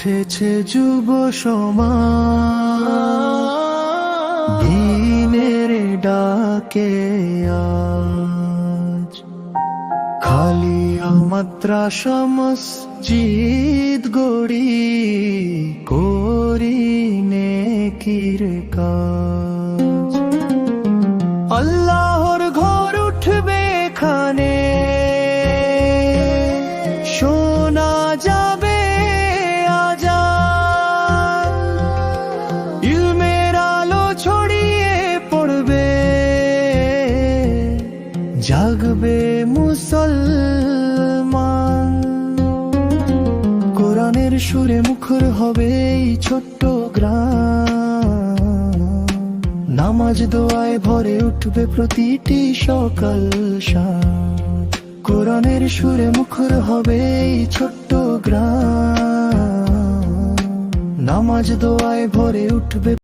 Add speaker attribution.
Speaker 1: উঠেছে যুব সমাজ, দিনের ডাকে আজ খালি মাদ্রাসা মসজিদ গড়ি করি নেকির কাজ। আল্লাহর ঘর উঠবে এখানে, শোনা যাবে আজান, ইলমের আলো ছড়িয়ে পড়বে, জাগবে মুসলমান। কোরআনের সুরে মুখর হবে এই ছোট্ট গ্রাম, নামাজ দোয়ায় ভরে উঠবে প্রতিটি সকাল শাম। কোরআনের সুরে মুখর হবে এই ছোট্ট গ্রাম, নামাজ দোয়ায় ভরে উঠবে